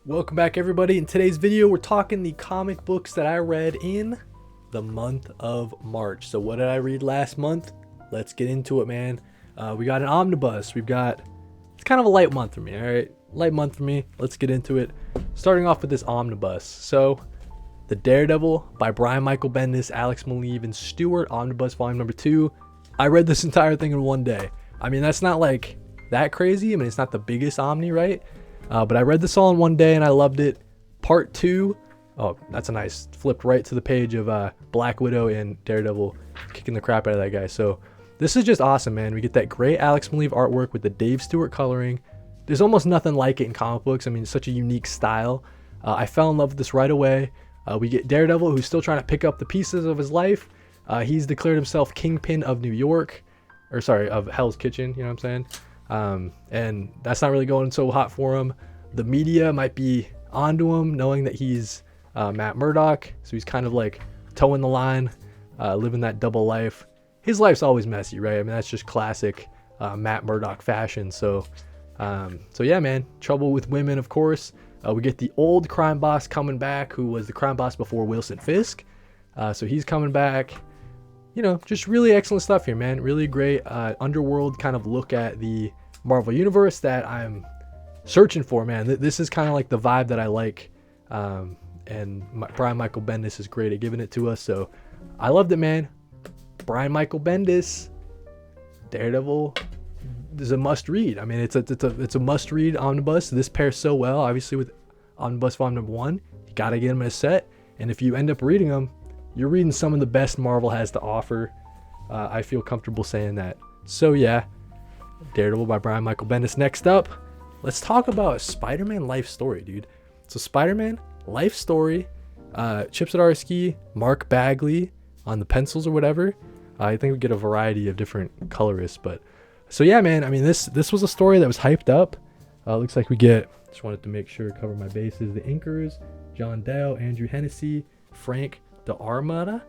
Welcome back, everybody. In today's video, we're talking the comic books that I read in the month of March. So what did I read last month? Let's get into it, man. We got an omnibus. It's kind of a light month for me, all right? Light month for me. Let's get into it. Starting off with this omnibus. So, The Daredevil by Brian Michael Bendis, Alex Maleev, and Stewart, Omnibus Volume number 2. I read this entire thing in one day. I mean, that's not like that crazy. I mean, it's not the biggest Omni, right? But I read this all in one day and I loved it. Part 2. Oh, that's a nice flipped right to the page of Black Widow and Daredevil kicking the crap out of that guy. So this is just awesome, man. We get that great Alex Maleev artwork with the Dave Stewart coloring. There's almost nothing like it in comic books. I mean, it's such a unique style. I fell in love with this right away. We get Daredevil, who's still trying to pick up the pieces of his life. He's declared himself Kingpin of New York. Or sorry, of Hell's Kitchen, you know what I'm saying? And that's not really going so hot for him. The media might be onto him, knowing that he's Matt Murdock. So he's kind of like towing the line, living that double life. His life's always messy, right? I mean, that's just classic Matt Murdock fashion. So yeah, man. Trouble with women, of course. We get the old crime boss coming back, who was the crime boss before Wilson Fisk. So he's coming back. You know, just really excellent stuff here, man. Really great underworld kind of look at the Marvel Universe that I'm searching for, man. This is kind of like the vibe that I like. Brian Michael Bendis is great at giving it to us. So I loved it, man. Brian Michael Bendis, Daredevil is a must read. I mean, it's a must read omnibus. This pairs so well, obviously, with Omnibus Volume number 1. You got to get them in a set. And if you end up reading them, you're reading some of the best Marvel has to offer. I feel comfortable saying that. So yeah, Daredevil by Brian Michael Bendis. Next up, let's talk about Spider-Man life story, dude. So Spider-Man life story, Chip Zdarsky, Mark Bagley on the pencils or whatever. I think we get a variety of different colorists, but so yeah, man. I mean, this was a story that was hyped up. Looks like we get. Just wanted to make sure cover my bases. The inkers, John Dale, Andrew Hennessy, Frank the Armada.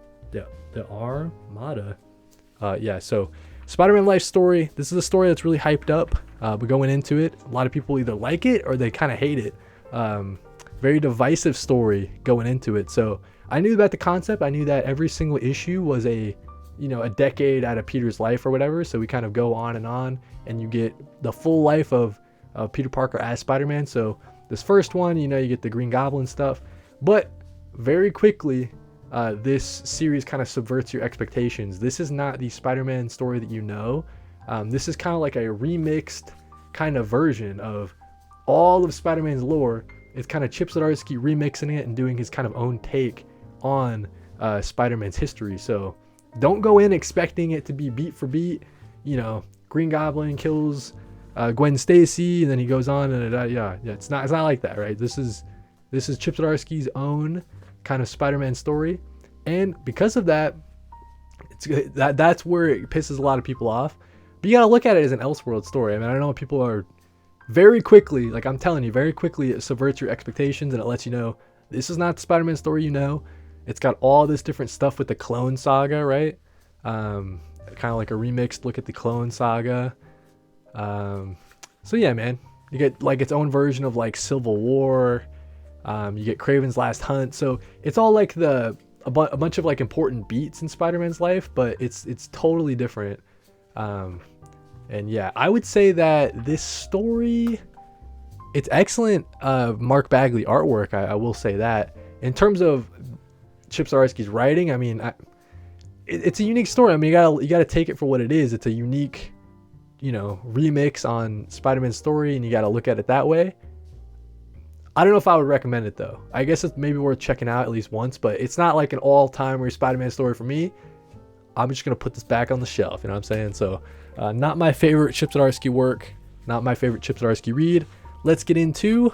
Yeah, so Spider-Man life story. This is a story that's really hyped up. But going into it, a lot of people either like it or they kind of hate it. Very divisive story going into it. So I knew about the concept. I knew that every single issue was a decade out of Peter's life or whatever. So we kind of go on, and you get the full life of Peter Parker as Spider-Man. So this first one, you get the Green Goblin stuff, but very quickly, this series kind of subverts your expectations. This is not the Spider-Man story that you know. This is kind of like a remixed kind of version of all of Spider-Man's lore. It's kind of Chip Zdarsky remixing it and doing his kind of own take on Spider-Man's history. So don't go in expecting it to be beat for beat. Green Goblin kills Gwen Stacy, and then he goes on, and yeah, it's not like that, right? This is Chip Zdarsky's own kind of Spider-Man story, and because of that, that's where it pisses a lot of people off. But you gotta look at it as an Elseworld story. I mean, I know people are very quickly, like I'm telling you, very quickly it subverts your expectations, and it lets you know this is not the Spider-Man story you know. It's got all this different stuff with the Clone Saga, right? Kind of like a remixed look at the Clone Saga. So yeah, man, you get like its own version of like Civil War. You get Kraven's Last Hunt. So it's all like a bunch of like important beats in Spider-Man's life, but it's totally different. And yeah, I would say that this story, it's excellent Mark Bagley artwork. I will say that. In terms of Chip Zdarsky's writing, I mean, it's a unique story. I mean, you gotta take it for what it is. It's a unique, remix on Spider-Man's story, and you gotta look at it that way. I don't know if I would recommend it though. I guess it's maybe worth checking out at least once, but it's not like an all-timer Spider-Man story for me. I'm just gonna put this back on the shelf, you know what I'm saying? So, not my favorite Chip Zdarsky work, not my favorite Chip Zdarsky read. Let's get into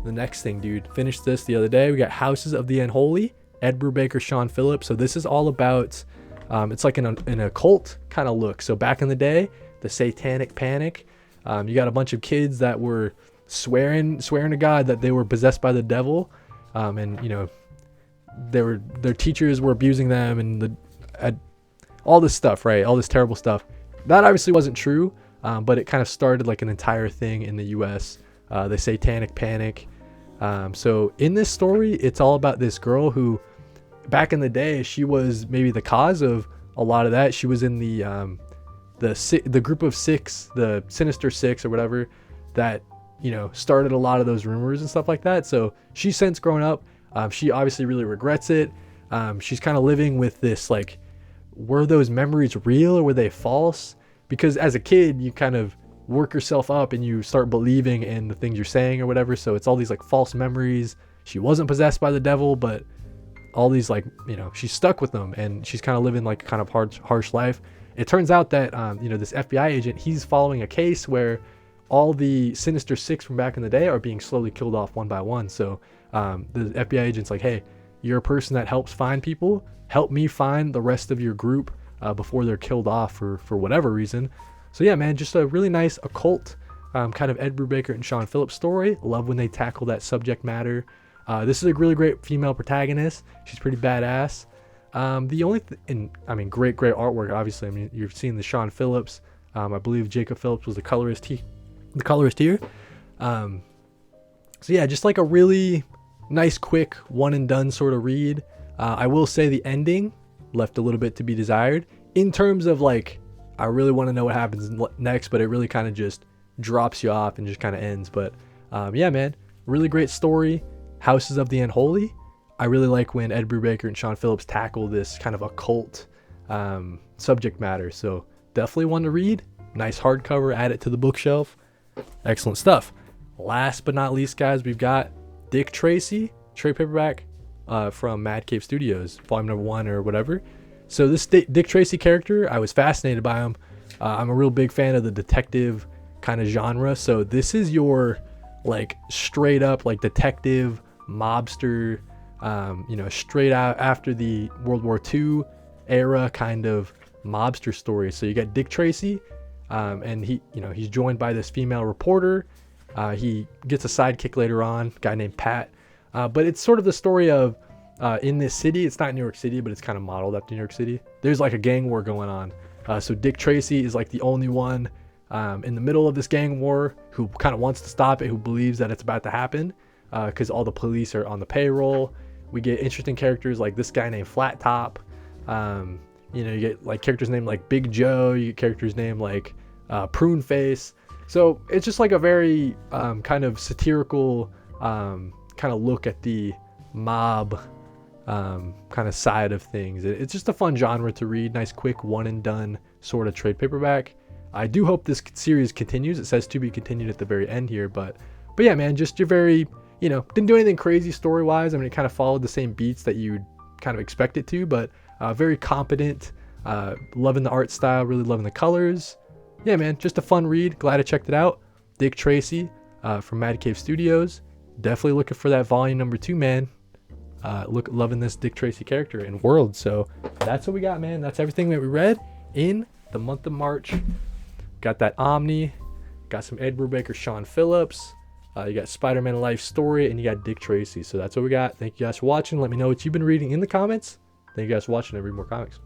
the next thing, dude. Finished this the other day. We got Houses of the Unholy, Ed Brubaker, Sean Phillips. So this is all about, it's like an occult kind of look. So back in the day, the Satanic Panic, you got a bunch of kids that were swearing to God that they were possessed by the devil, and their teachers were abusing them, and all this stuff, right? All this terrible stuff. That obviously wasn't true, but it kind of started like an entire thing in the U.S. The Satanic Panic. So in this story, it's all about this girl who, back in the day, she was maybe the cause of a lot of that. She was in the group of six, the Sinister Six or whatever, that, you know, started a lot of those rumors and stuff like that. So she's since grown up. She obviously really regrets it. She's kind of living with this, like, were those memories real or were they false? Because as a kid, you kind of work yourself up and you start believing in the things you're saying or whatever. So it's all these like false memories. She wasn't possessed by the devil, but all these, like, you know, she's stuck with them and she's kind of living like kind of harsh life. It turns out that, you know, this FBI agent, he's following a case where all the Sinister Six from back in the day are being slowly killed off one by one. So the FBI agent's like, hey, you're a person that helps find people. Help me find the rest of your group before they're killed off for whatever reason. So yeah, man, just a really nice occult kind of Ed Brubaker and Sean Phillips story. Love when they tackle that subject matter. This is a really great female protagonist. She's pretty badass. The only great artwork, obviously. I mean, you've seen the Sean Phillips. I believe Jacob Phillips was the colorist here. So yeah, just like a really nice, quick, one and done sort of read. I will say the ending left a little bit to be desired in terms of, like, I really want to know what happens next, but it really kind of just drops you off and just kind of ends. But yeah, man, really great story. Houses of the Unholy. I really like when Ed Brubaker and Sean Phillips tackle this kind of occult subject matter. So definitely one to read. Nice hardcover, add it to the bookshelf. Excellent stuff. Last but not least, guys, we've got Dick Tracy, trade paperback from Mad Cave Studios, volume number 1 or whatever. So this Dick Tracy character, I was fascinated by him. I'm a real big fan of the detective kind of genre. So this is your, like, straight up, like, detective, mobster, you know, straight out after the World War II era kind of mobster story. So you got Dick Tracy, and he's joined by this female reporter. He gets a sidekick later on, a guy named Pat. But it's sort of the story of, in this city, it's not New York City, but it's kind of modeled after New York City. There's like a gang war going on. So Dick Tracy is like the only one in the middle of this gang war who kind of wants to stop it, who believes that it's about to happen, because all the police are on the payroll. We get interesting characters like this guy named Flat Top. You know, you get like characters named like Big Joe. You get characters named like Prune Face. So it's just like a very kind of satirical kind of look at the mob kind of side of things. It's just a fun genre to read. Nice, quick, one and done sort of trade paperback. I do hope this series continues. It says to be continued at the very end here, but yeah, man, just your very, you know, didn't do anything crazy story wise. I mean, it kind of followed the same beats that you'd kind of expect it to, but very competent. Loving the art style, really loving the colors. Yeah, man, just a fun read. Glad I checked it out. Dick Tracy from Mad Cave Studios. Definitely looking for that volume number 2, man. Loving this Dick Tracy character and world. So that's what we got, man. That's everything that we read in the month of March. Got that Omni, got some Ed Brubaker, Sean Phillips. You got Spider-Man Life Story, and you got Dick Tracy. So that's what we got. Thank you guys for watching. Let me know what you've been reading in the comments. Thank you guys for watching. I read more comics.